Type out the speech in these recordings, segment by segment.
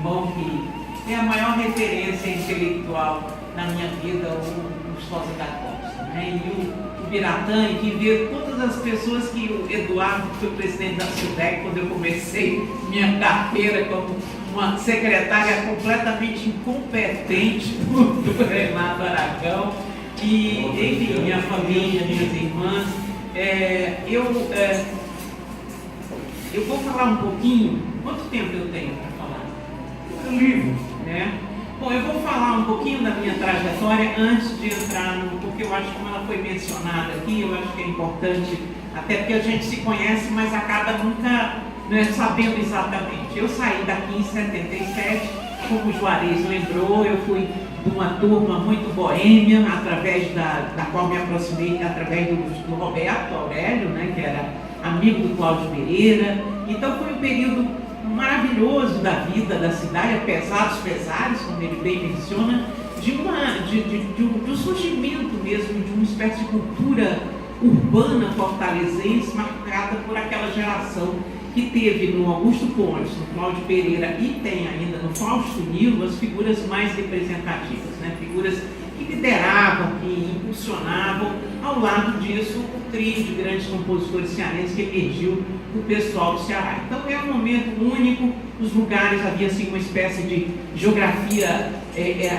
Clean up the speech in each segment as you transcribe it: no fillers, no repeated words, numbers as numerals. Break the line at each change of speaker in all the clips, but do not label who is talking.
irmão que é a maior referência intelectual na minha vida, o Lustosa da Costa, né? E o Biratã, e que vê todas as pessoas que o Eduardo, que foi presidente da SUDEC, quando eu comecei minha carreira como uma secretária completamente incompetente do Renato Aragão, e, enfim, minha família, minhas irmãs. Eu vou falar um pouquinho. Quanto tempo eu tenho para falar?
Livre.
Né? Bom, eu vou falar um pouquinho da minha trajetória antes de entrar no... Porque eu acho que, como ela foi mencionada aqui, eu acho que é importante, até porque a gente se conhece, mas acaba nunca, né, sabendo exatamente. Eu saí daqui em 77, como o Juarez lembrou, eu fui de uma turma muito boêmia, através da qual me aproximei, através do Roberto Aurélio, né, que era amigo do Cláudio Pereira. Então foi um período maravilhoso da vida da cidade, apesar dos pesares, como ele bem menciona, de um surgimento mesmo de uma espécie de cultura urbana fortalezense, marcada por aquela geração que teve no Augusto Pontes, no Cláudio Pereira e tem ainda no Fausto Nilo as figuras mais representativas, né? Figuras que lideravam, que impulsionavam, ao lado disso, o trio de grandes compositores cearenses que emergiu do pessoal do Ceará. Então é um momento único, os lugares, havia assim uma espécie de geografia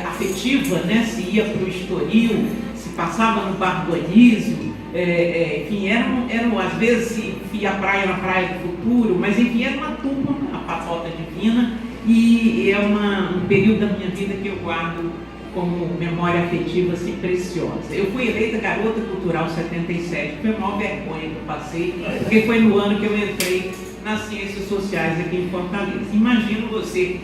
afetiva, né? Se ia para o Estoril, se passava no Bar do Anísio, enfim, eram às vezes a praia na Praia do Futuro, mas enfim, era uma turma, a Patota Divina, e é um período da minha vida que eu guardo como memória afetiva assim, preciosa. Eu fui eleita Garota Cultural 77, foi a maior vergonha que eu passei, porque foi no ano que eu entrei nas Ciências Sociais aqui em Fortaleza. Imagino você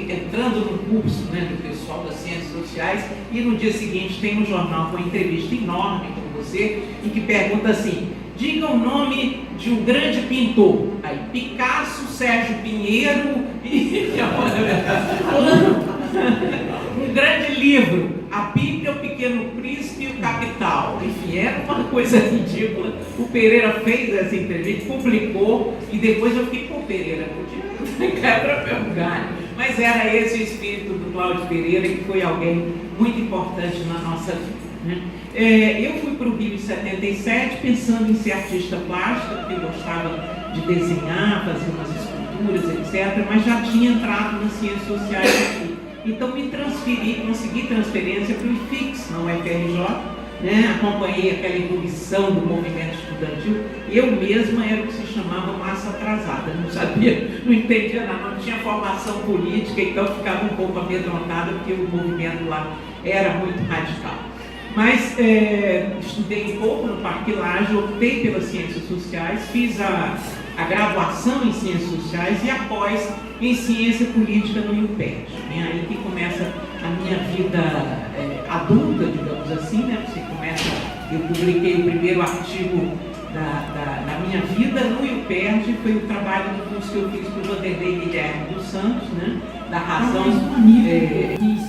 entrando no curso, né, do pessoal das Ciências Sociais, e no dia seguinte tem um jornal com uma entrevista enorme com você, e que pergunta assim: diga o nome de um grande pintor. Aí, Picasso, Sérgio Pinheiro e um grande livro, a Bíblia, o Pequeno Príncipe e o Capital. Enfim, era uma coisa ridícula. O Pereira fez essa entrevista, publicou, e depois eu fiquei com o Pereira, podia quebra meu galho. Mas era esse o espírito do Cláudio Pereira, que foi alguém muito importante na nossa vida, né? Eu fui para o Rio em 77 pensando em ser artista plástica, porque eu gostava de desenhar, fazer umas esculturas, etc., mas já tinha entrado nas Ciências Sociais aqui. Então me transferi, consegui transferência para o IFIX, na UFRJ, né? Acompanhei aquela evolução do movimento estudantil. Eu mesma era o que se chamava massa atrasada, não sabia, não entendia nada, não tinha formação política, então ficava um pouco amedrontada, porque o movimento lá era muito radical. Mas estudei um pouco no Parque Lage, optei pelas Ciências Sociais, fiz a graduação em Ciências Sociais e após em Ciência Política no IUPERJ. É aí que começa a minha vida adulta, digamos assim, né? Eu publiquei o primeiro artigo da minha vida no IUPERJ, foi o trabalho do curso que eu fiz para o Vanderlei Guilherme dos Santos, né? Da razão.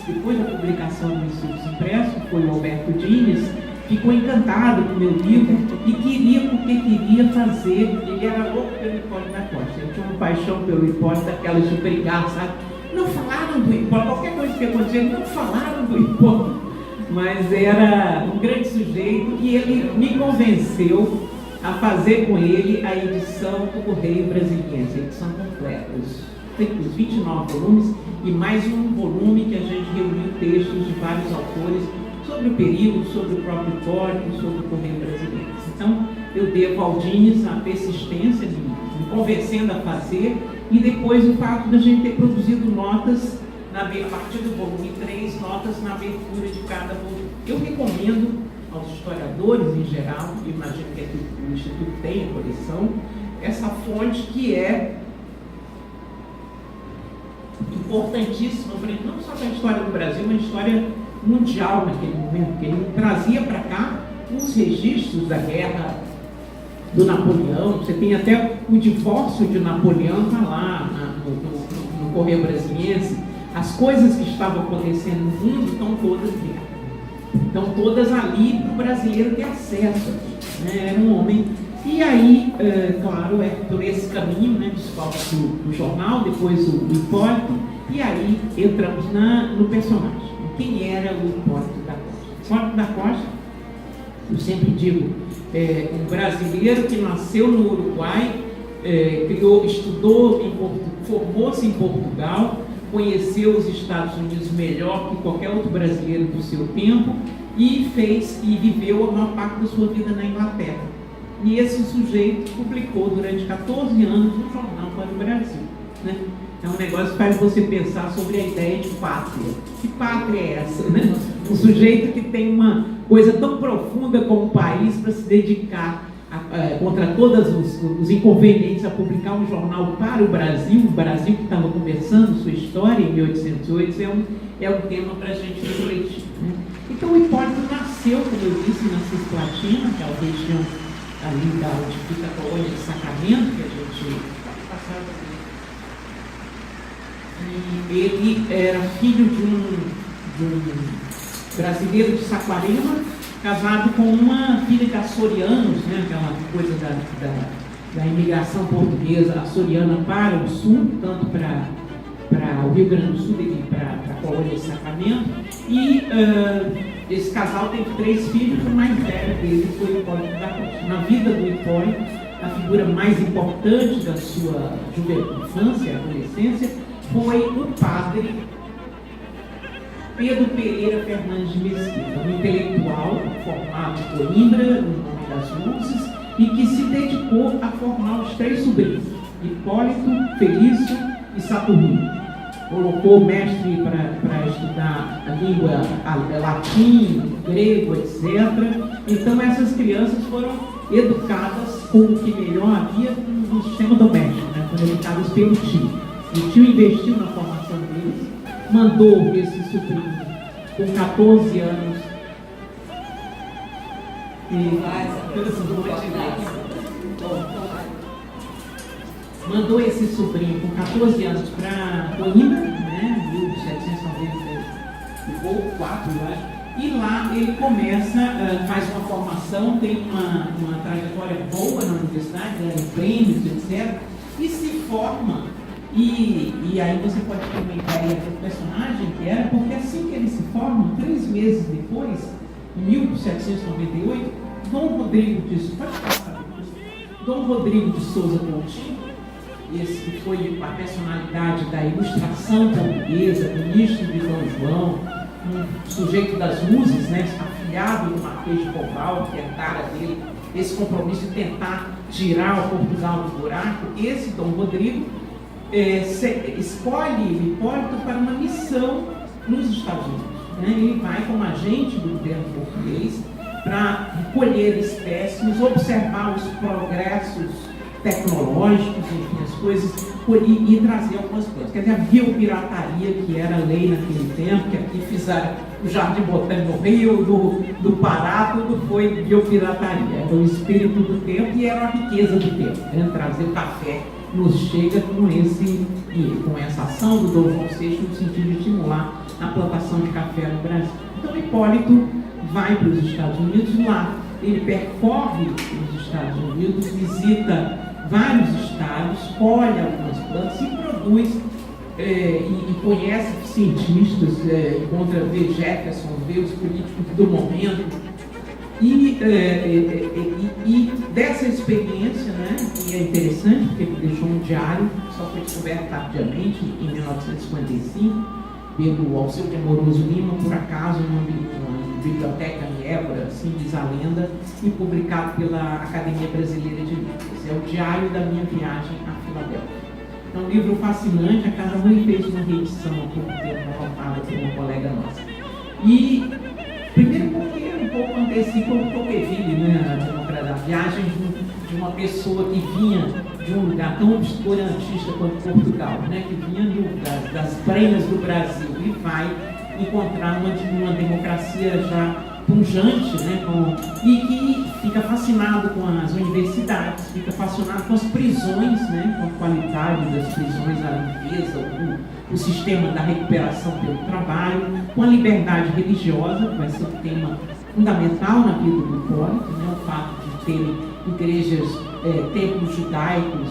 Depois da publicação do Estudos Impressos, foi o Alberto Dines, ficou encantado com o meu livro e queria fazer. Ele era louco pelo Hipólito da Costa, ele tinha uma paixão pelo Hipólito, daquelas de brigar, sabe? Não falaram do Hipólito, qualquer coisa que acontecia, não falaram do Hipólito, mas era um grande sujeito e ele me convenceu a fazer com ele a edição do Correio Brasiliense, a edição completa, os 29 volumes e mais um volume que a gente reuniu textos de vários autores sobre o período, sobre o próprio Hipólito, sobre o Correio Brasiliense. Então, eu devo ao Dines a persistência de me convencendo a fazer, e depois o fato da gente ter produzido notas, a partir do volume 3, notas na abertura de cada volume. Eu recomendo aos historiadores em geral, imagino que aqui o Instituto tem a coleção, essa fonte que é importantíssima, não só para a história do Brasil, mas a história mundial naquele momento, porque ele trazia para cá os registros da guerra do Napoleão. Você tem até o divórcio de Napoleão, está lá no Correio Brasiliense. As coisas que estavam acontecendo no mundo estão todas ali. Estão todas ali para o brasileiro ter acesso, né? Era um homem E aí, claro, é por esse caminho, né, descobre do jornal, depois o Hipólito, e aí entramos no personagem. Quem era o Hipólito da Costa? Hipólito da Costa, eu sempre digo, um brasileiro que nasceu no Uruguai, estudou, formou-se em Portugal, conheceu os Estados Unidos melhor que qualquer outro brasileiro do seu tempo e viveu a maior parte da sua vida na Inglaterra. E esse sujeito publicou durante 14 anos um jornal para o Brasil, né? É um negócio que faz você pensar sobre a ideia de pátria. Que pátria é essa, né? Um sujeito que tem uma coisa tão profunda como o país para se dedicar contra todos os inconvenientes a publicar um jornal para o Brasil que estava começando sua história em 1808, é um tema para a gente refletir, né? Então o Hipólito nasceu, como eu disse, na Cisplatina, aquela região ali da onde fica a colônia de Sacramento, que a gente passava. E ele era filho de um brasileiro de Saquarema, casado com uma filha de açorianos, né, aquela coisa da imigração portuguesa açoriana para o sul, tanto para o Rio Grande do Sul e para a colônia de Sacramento. E esse casal teve 3 filhos, o mais velho deles foi o Hipólito da Costa. Na vida do Hipólito, a figura mais importante da sua infância e adolescência foi o padre Pedro Pereira Fernandes de Mesquita, um intelectual formado em Coimbra, no nome das Luzes, e que se dedicou a formar os 3 sobrinhos, Hipólito, Felício e Saturnino. Colocou mestre para estudar a língua latim, grego, etc. Então essas crianças foram educadas com o que melhor havia no sistema doméstico, né? Foram educadas pelo tio. O tio investiu na formação deles, mandou esse sobrinho com 14 anos mandou esse sobrinho com 14 anos para Coimbra, né, 1794, eu acho, e lá ele começa, faz uma formação, tem uma trajetória boa na universidade, ganha prêmios, etc., e se forma, e aí você pode ter uma ideia do personagem que era, porque assim que ele se forma, 3 meses depois, em 1798, Dom Rodrigo de Souza Coutinho, esse que foi a personalidade da ilustração portuguesa, ministro de Dom João, um sujeito das luzes, né, afilhado do Marquês de Pombal, que herdara dele esse compromisso de tentar tirar o Portugal do buraco. Esse Dom Rodrigo escolhe o Hipólito para uma missão nos Estados Unidos, né? Ele vai como agente do governo português para recolher espécimes, observar os progressos tecnológicos, enfim, as coisas, e trazer algumas coisas. Quer dizer, a biopirataria, que era lei naquele tempo, que aqui fizeram o Jardim Botânico no Rio, do Pará, tudo foi biopirataria. Era o espírito do tempo e era a riqueza do tempo, né? Trazer o café nos chega com essa ação do Dom João VI no sentido de estimular a plantação de café no Brasil. Então, Hipólito vai para os Estados Unidos, lá ele percorre os Estados Unidos, visita vários estados, colhe algumas plantas e produz, e conhece cientistas, encontra vê Jefferson, vê os políticos do momento, e dessa experiência, né, que é interessante, porque ele deixou um diário, que só foi descoberto tardiamente, em 1955, pelo Alceu de Amoroso Lima, por acaso, numa biblioteca em Évora, assim diz a lenda, e publicado pela Academia Brasileira de Letras. É o diário da minha viagem a Filadélfia. É um livro fascinante, a Casa Mãe fez uma reedição há pouco tempo, anotada por uma colega nossa. E, primeiro porque um pouco antecipa o Tocqueville, né, a viagem de uma pessoa que vinha de um lugar tão obscurantista quanto Portugal, né, que vinha das prenhas do Brasil e vai encontrar uma democracia já pujante, né, e que fica fascinado com as universidades, fica fascinado com as prisões, né, com a qualidade das prisões, a limpeza, o sistema da recuperação pelo trabalho, com a liberdade religiosa, que vai ser um tema fundamental na vida do Hipólito, né, o fato de terem igrejas, templos judaicos,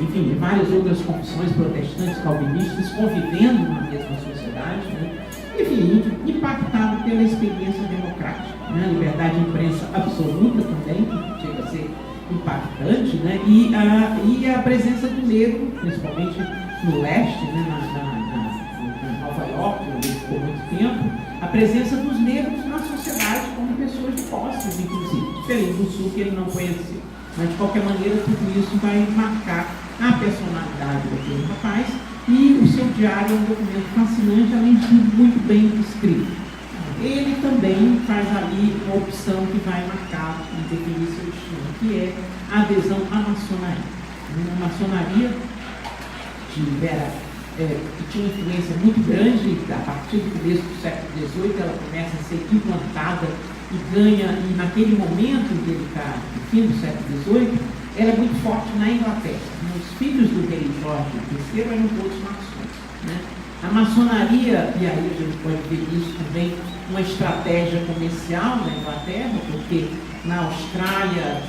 enfim, várias outras confissões protestantes, calvinistas, convivendo na mesma sociedade, né? Enfim, impactado pela experiência democrática, né? Liberdade de imprensa absoluta também, que chega a ser impactante, né? E a presença do negro, principalmente no leste, né? Na Nova York, onde ele ficou muito tempo, a presença dos negros na sociedade como pessoas de posses, inclusive, diferente do sul que ele não conhecia. Mas, de qualquer maneira, tudo isso vai marcar a personalidade daquele rapaz, e o seu diário é um documento fascinante, além de tudo, muito bem escrito. Ele também faz ali uma opção que vai marcar e definir seu destino, que é a adesão à maçonaria. A maçonaria que tinha uma influência muito grande a partir do começo do século XVIII, ela começa a ser implantada e ganha, e naquele momento em que ele está, no fim do século XVIII, ela é muito forte na Inglaterra. Os filhos do rei Jorge III eram todos maçons, né? A maçonaria, e aí a gente pode ver isso também, uma estratégia comercial na Inglaterra, porque na Austrália,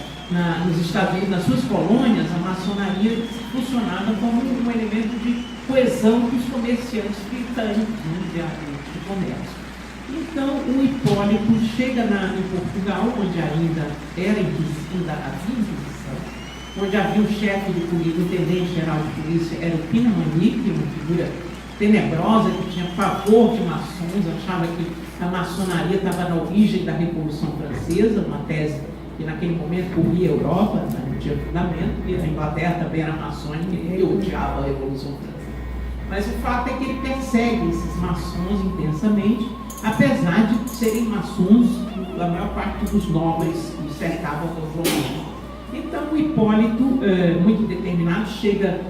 nos Estados Unidos, nas suas colônias, a maçonaria funcionava como um elemento de coesão que os comerciantes britânicos, né, de comércio. Então, o Hipólito chega em Portugal, onde ainda era a Inquisição, onde havia um chefe de polícia, o intendente-geral de polícia, era o Pinamanique, uma figura tenebrosa, que tinha pavor de maçons, achava que a maçonaria estava na origem da Revolução Francesa, uma tese que naquele momento corria a Europa, não tinha fundamento, e a Inglaterra também era maçônica e odiava a Revolução Francesa. Mas o fato é que ele persegue esses maçons intensamente, apesar de serem maçons, a maior parte dos nobres que cercavam os romanos. Então o Hipólito, muito determinado, chega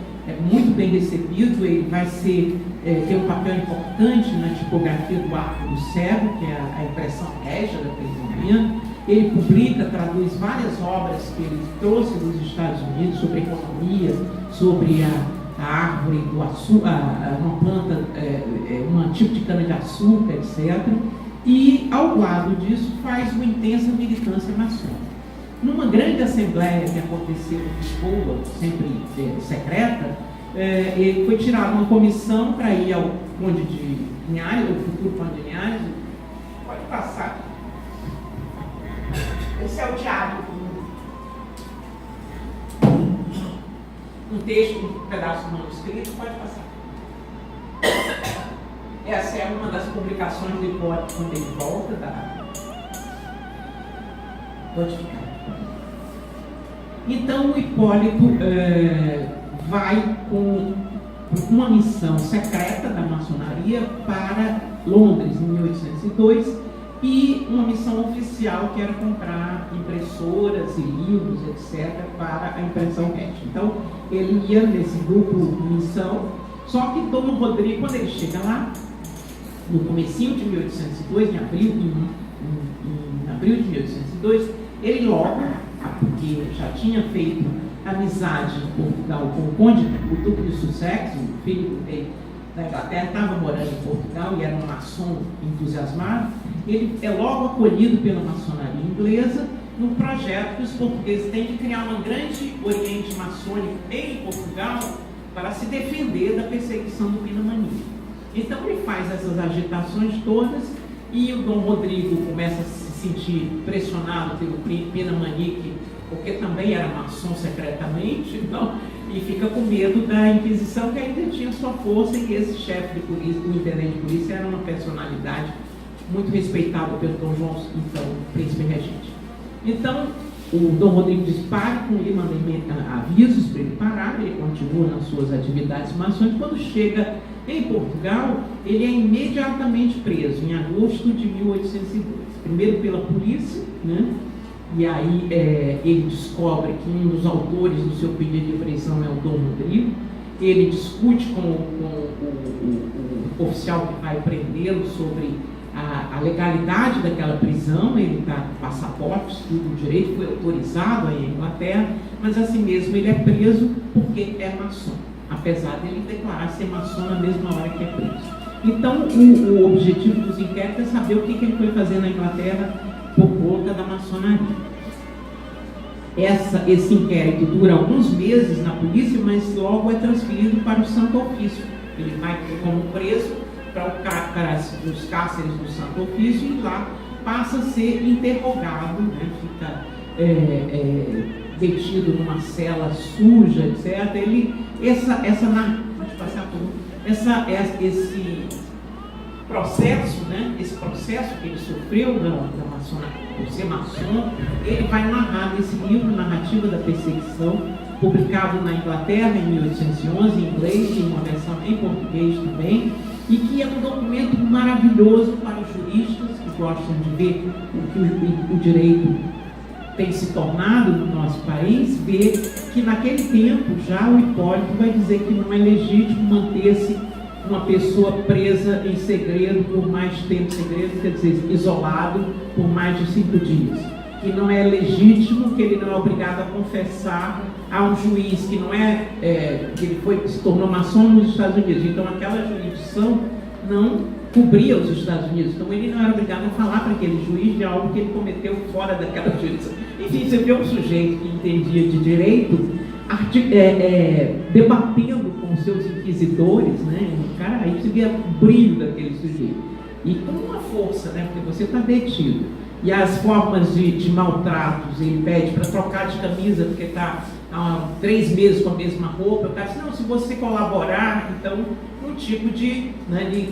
muito bem recebido, ele vai ter um papel importante na tipografia do Arco do Cego, que é a impressão régia daquele momento. Ele publica, traduz várias obras que ele trouxe dos Estados Unidos sobre economia, sobre a árvore do açúcar, uma planta, um tipo de cana-de-açúcar, etc. E, ao lado disso, faz uma intensa militância maçônica. Numa grande assembleia que aconteceu em Lisboa, sempre secreta, ele foi tirado uma comissão para ir ao Conde de Linhares, ao futuro Conde de Linhares. Pode passar. Esse é o diário. Um texto, um pedaço manuscrito, pode passar. Essa é uma das publicações do Hipólito quando ele volta Pode ficar. Então o Hipólito vai com uma missão secreta da maçonaria para Londres em 1802 e uma missão oficial que era comprar impressoras e livros, etc., para a impressão régia. Então ele ia nesse grupo de missão, só que Dom Rodrigo, quando ele chega lá, no comecinho de 1802, em abril de 1802, ele logo, porque já tinha feito amizade em Portugal com o conde, o duque de Sussex, o filho do rei da Inglaterra, estava morando em Portugal e era um maçom entusiasmado. Ele é logo acolhido pela maçonaria inglesa no projeto que os portugueses têm de criar um grande oriente maçônico em Portugal para se defender da perseguição do Pinamanique. Então ele faz essas agitações todas e o Dom Rodrigo começa a se sentir pressionado pelo Pinamanique, porque também era maçom secretamente, então, e fica com medo da Inquisição, que ainda tinha sua força, e esse chefe de polícia, o intendente de polícia, era uma personalidade muito respeitada pelo Dom João, então, príncipe regente. Então, o Dom Rodrigo dispara com ele, manda avisos para ele parar, ele continua nas suas atividades maçônicas. Quando chega em Portugal, ele é imediatamente preso, em agosto de 1802. Primeiro pela polícia, né? E aí ele descobre que um dos autores do seu pedido de prisão é o Dom Rodrigo. Ele discute com o oficial que vai prendê-lo sobre a legalidade daquela prisão. Ele está com passaportes, tudo direito, foi autorizado aí em Inglaterra, mas assim mesmo ele é preso porque é maçom, apesar dele declarar ser maçom na mesma hora que é preso. Então o objetivo dos inquéritos é saber o que ele foi fazer na Inglaterra por conta da maçonaria. Esse inquérito dura alguns meses na polícia, mas logo é transferido para o Santo Ofício. Ele vai como preso para os cárceres do Santo Ofício e lá passa a ser interrogado, né? Fica detido numa cela suja, etc. Esse processo, né? Esse processo que ele sofreu por ser maçom, ele vai narrar nesse livro, Narrativa da Perseguição, publicado na Inglaterra em 1811, em inglês, e uma versão em português também, e que é um documento maravilhoso para os juristas que gostam de ver o que o direito tem se tornado no nosso país, ver que naquele tempo já o Hipólito vai dizer que não é legítimo manter-se uma pessoa presa em segredo por mais tempo, segredo quer dizer isolado por mais de 5 dias, que não é legítimo, que ele não é obrigado a confessar a um juiz, que não que ele se tornou maçom nos Estados Unidos, então aquela jurisdição não cobria os Estados Unidos, então ele não era obrigado a falar para aquele juiz de algo que ele cometeu fora daquela jurisdição. Enfim, você vê um sujeito que entendia de direito debatendo com seus inquisidores, né? Cara, aí você vê o brilho daquele sujeito. E com uma força, né? Porque você está detido. E as formas de maltratos, ele pede para trocar de camisa, porque está há 3 meses com a mesma roupa. O cara diz, não, se você colaborar, então, um tipo de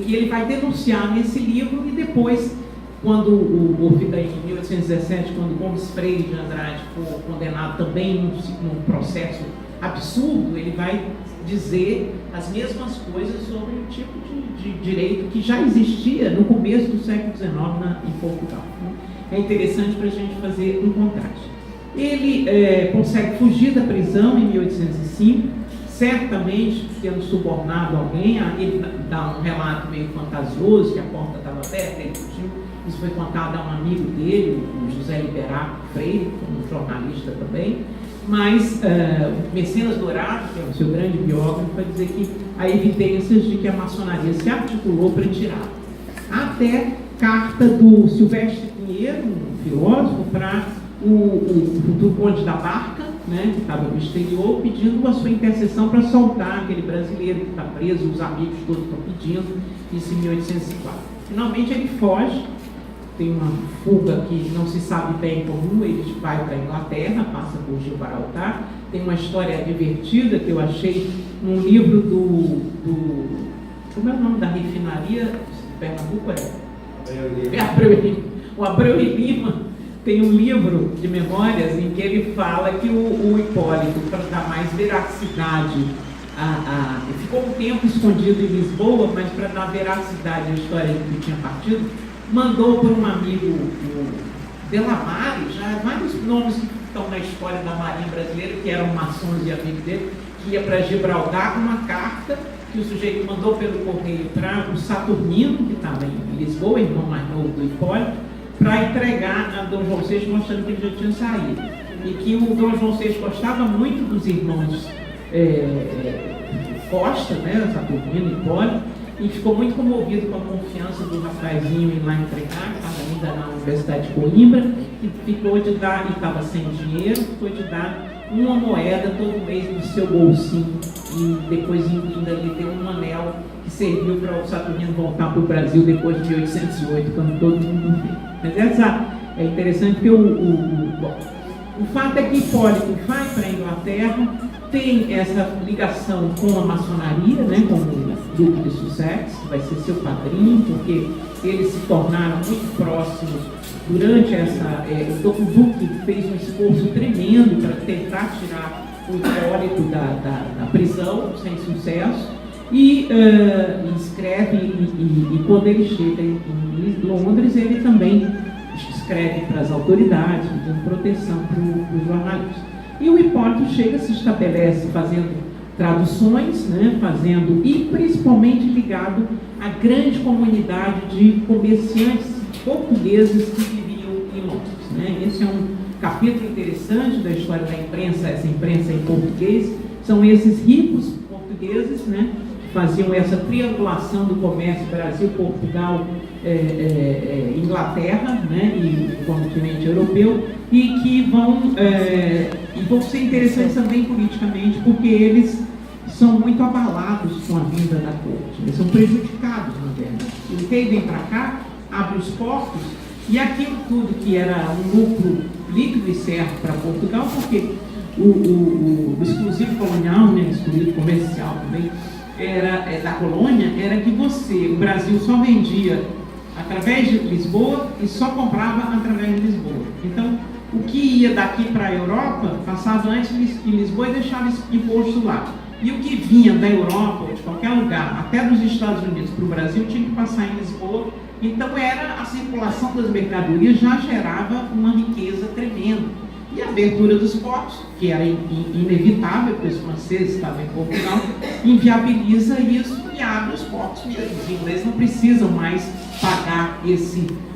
que ele vai denunciar nesse livro, e depois, quando em 1817, quando Gomes Freire de Andrade for condenado também num processo absurdo, ele vai dizer as mesmas coisas sobre o tipo de direito que já existia no começo do século XIX em Portugal. É interessante para a gente fazer um contraste. Ele consegue fugir da prisão em 1805, certamente tendo subornado alguém. Ele dá um relato meio fantasioso, que a porta estava aberta, ele fugiu. Isso foi contado a um amigo dele, o José Liberato Freire, um jornalista também. Mas o Mecenas Dourado, que é o seu grande biógrafo, vai dizer que há evidências de que a maçonaria se articulou para tirar. Até carta do Silvestre Pinheiro, um filósofo, para o futuro conde da Barca, né, que estava no exterior, pedindo a sua intercessão para soltar aquele brasileiro que está preso, os amigos todos estão pedindo, isso em 1804. Finalmente ele foge, tem uma fuga que não se sabe bem como, ele vai para a Inglaterra, passa por Gibraltar. Tem uma história divertida que eu achei num livro como é o nome da refinaria de Pernambuco? O Abreu e Lima tem um livro de memórias em que ele fala que o Hipólito, para dar mais veracidade, ficou um tempo escondido em Lisboa, mas para dar veracidade à história de que tinha partido, mandou por um amigo, o Delamare, já vários nomes que estão na história da Marinha Brasileira, que eram maçons e amigos dele, que ia para Gibraltar com uma carta que o sujeito mandou pelo correio para o Saturnino, que estava em Lisboa, irmão mais novo do Hipólito, para entregar a Dom João VI, mostrando que ele já tinha saído. E que o Dom João VI gostava muito dos irmãos Costa, né, Saturnino e Hipólito, e ficou muito comovido com a confiança do rapazinho em lá entregar, estava ainda na Universidade de Coimbra, e ficou de dar, e estava sem dinheiro, ficou de dar uma moeda todo mês no seu bolsinho, e depois ainda lhe deu um anel que serviu para o Saturnino voltar para o Brasil depois de 1808, quando todo mundo viu. Mas é interessante porque o fato é que Hipólito vai para a Inglaterra, tem essa ligação com a maçonaria, né, com o Duque de Sussex, que vai ser seu padrinho, porque eles se tornaram muito próximos durante o Duque fez um esforço tremendo para tentar tirar o Hipólito da prisão, sem sucesso, e escreve, e quando ele chega em Londres, ele também escreve para as autoridades, pedindo proteção para os jornalistas. E o Hipólito chega, se estabelece fazendo traduções, né, e principalmente ligado à grande comunidade de comerciantes portugueses que viviam em Londres. Né? Esse é um capítulo interessante da história da imprensa, essa imprensa em português, são esses ricos portugueses, né, que faziam essa triangulação do comércio Brasil, Portugal, Inglaterra, né, e o continente europeu, e que vão ser interessantes também politicamente, porque eles são muito abalados com a vinda da corte, eles são prejudicados, na verdade. O rei vem para cá, abre os portos, e aquilo tudo que era um lucro líquido e certo para Portugal, porque o exclusivo colonial, né, exclusivo comercial também, da colônia, era que o Brasil só vendia através de Lisboa e só comprava através de Lisboa. Então, o que ia daqui para a Europa, passava antes em Lisboa e deixava imposto lá. E o que vinha da Europa, ou de qualquer lugar, até dos Estados Unidos para o Brasil, tinha que passar em Lisboa. Então, a circulação das mercadorias já gerava uma riqueza tremenda. E a abertura dos portos, que era inevitável, porque os franceses estavam em Portugal, inviabiliza isso e abre os portos. Os ingleses não precisam mais pagar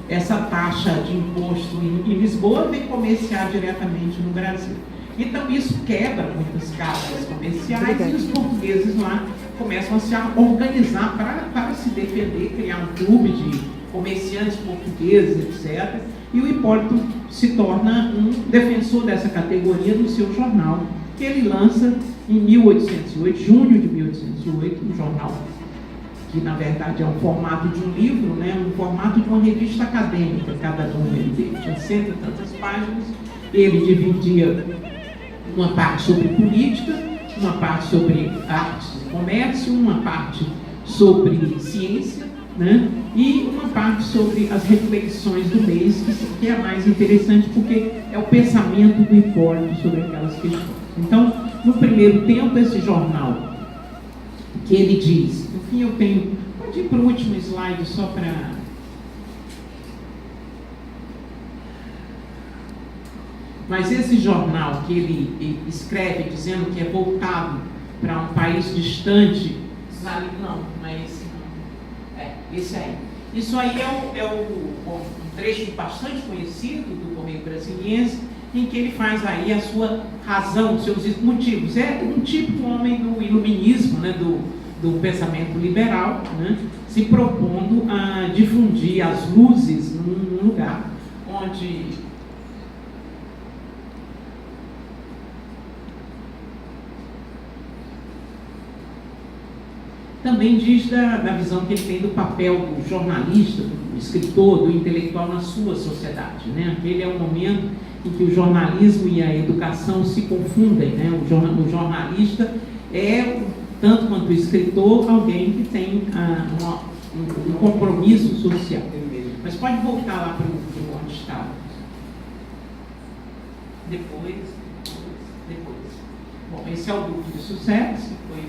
essa taxa de imposto em Lisboa, vem comerciar diretamente no Brasil. Então isso quebra muitas casas comerciais e os portugueses lá começam a se organizar para se defender, criar um clube de comerciantes portugueses, etc. E o Hipólito se torna um defensor dessa categoria no seu jornal, que ele lança em 1808, junho de 1808, um jornal que na verdade é um formato de um livro, né, um formato de uma revista acadêmica, cada número dele tinha 100 e tantas páginas. Ele dividia uma parte sobre política, uma parte sobre artes e comércio, uma parte sobre ciência, né? E uma parte sobre as reflexões do mês, que é a mais interessante porque é o pensamento do Hipólito sobre aquelas questões. Então, no primeiro tempo, esse jornal, que ele diz, no fim eu tenho, pode ir para o último slide só para... Mas esse jornal que ele escreve dizendo que é voltado para um país distante, não, mas esse aí. Isso aí é um trecho bastante conhecido do Correio Brasiliense, em que ele faz aí a sua razão, os seus motivos. É um típico homem do iluminismo, né, do pensamento liberal, né, se propondo a difundir as luzes num lugar onde também diz da visão que ele tem do papel do jornalista, do escritor, do intelectual na sua sociedade, né? Aquele é o momento em que o jornalismo e a educação se confundem, né? O jornalista é, tanto quanto o escritor, alguém que tem um compromisso social. Mas pode voltar lá para onde estava. Depois. Bom, esse é o Duque de Sussex, que foi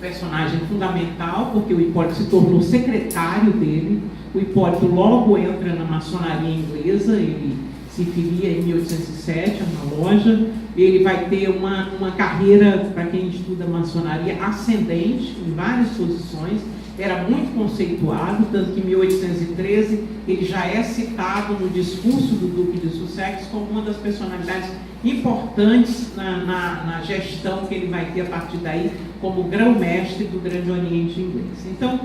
personagem fundamental, porque o Hipólito se tornou secretário dele. O Hipólito logo entra na maçonaria inglesa, ele se filia em 1807, uma loja. Ele vai ter uma carreira, para quem estuda maçonaria, ascendente em várias posições. Era muito conceituado, tanto que em 1813 ele já é citado no discurso do Duque de Sussex como uma das personalidades importantes na gestão que ele vai ter a partir daí como grão-mestre do Grande Oriente Inglês. Então,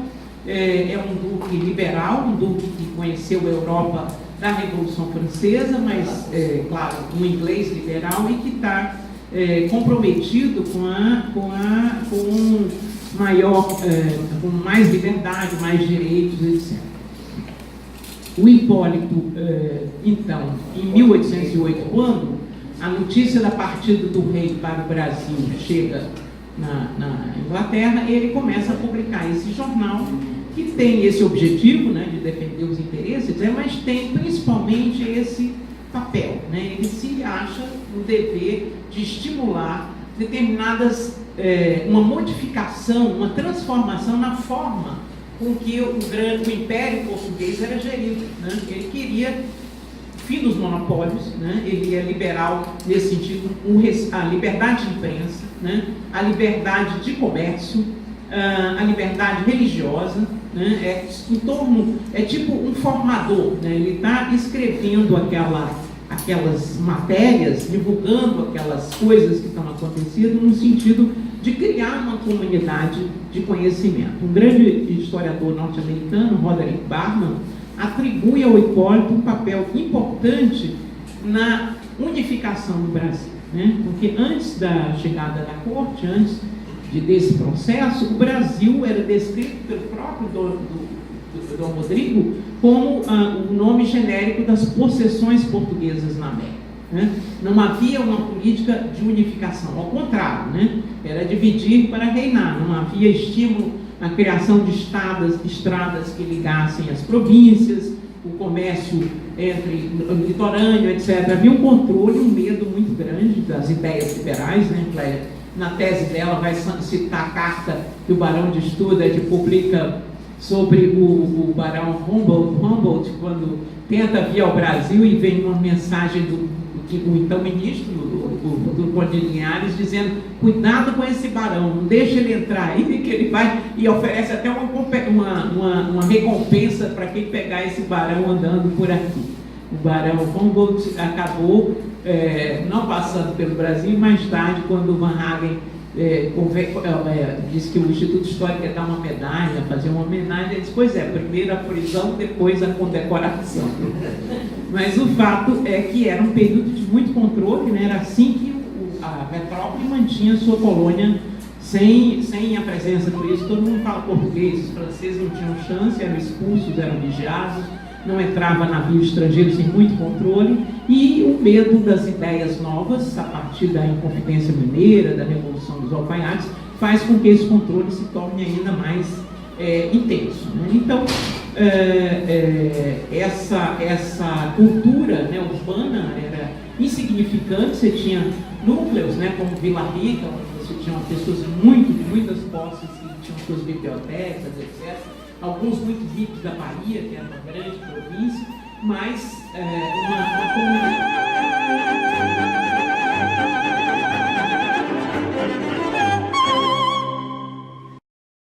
é um duque liberal, um duque que conheceu a Europa da Revolução Francesa, mas, claro, um inglês liberal e que está comprometido com mais liberdade, mais direitos, etc. O Hipólito, então, em 1808, quando a notícia da partida do rei para o Brasil chega na Inglaterra, ele começa a publicar esse jornal, que tem esse objetivo, né, de defender os interesses, mas tem principalmente esse papel, né? Ele se acha no dever de estimular determinadas, uma modificação, uma transformação na forma com que o Império Português era gerido, né? Ele queria fim dos monopólios, né? Ele é liberal nesse sentido, a liberdade de imprensa, né? A liberdade de comércio, a liberdade religiosa, né? É tipo um formador, né? Ele está escrevendo aquelas matérias, divulgando aquelas coisas que estão acontecendo no sentido de criar uma comunidade de conhecimento. Um grande historiador norte-americano, Roderick Barman, atribui ao Hipólito um papel importante na unificação do Brasil, né? Porque antes da chegada da corte, antes desse processo, o Brasil era descrito pelo próprio Dom Rodrigo como o nome genérico das possessões portuguesas na América, né? Não havia uma política de unificação, ao contrário, né? Era dividir para reinar, não havia estímulo na criação de estradas que ligassem as províncias, o comércio entre litorâneo, etc. Havia um controle, um medo muito grande das ideias liberais, né? Clélia, na tese dela, vai citar a carta que o Barão de Stuttgart publica sobre o Barão Humboldt, quando tenta vir ao Brasil e vem uma mensagem do então ministro, do Conde de Linhares, dizendo: cuidado com esse barão, não deixa ele entrar aí, que ele vai, e oferece até uma recompensa para quem pegar esse barão andando por aqui. O Barão Humboldt acabou não passando pelo Brasil, e mais tarde, quando o Van Hagen disse que o Instituto Histórico ia dar uma medalha, fazer uma homenagem, ele disse: pois é, primeiro a prisão, depois a condecoração. Mas o fato é que era um período de muito controle, né? Era assim que a metrópole mantinha sua colônia sem a presença. Por isso todo mundo fala português, os franceses não tinham chance, eram expulsos, eram vigiados, não entrava navio estrangeiro sem muito controle, e o medo das ideias novas, a partir da Inconfidência Mineira, da Revolução dos Alfaiates, faz com que esse controle se torne ainda mais intenso, né? Então, essa cultura, né, urbana era insignificante. Você tinha núcleos, né, como Vila Rica, onde você tinha pessoas de muitas posses que tinham suas bibliotecas, etc. Alguns muito ricos da Bahia, que era uma grande província, mas uma comunidade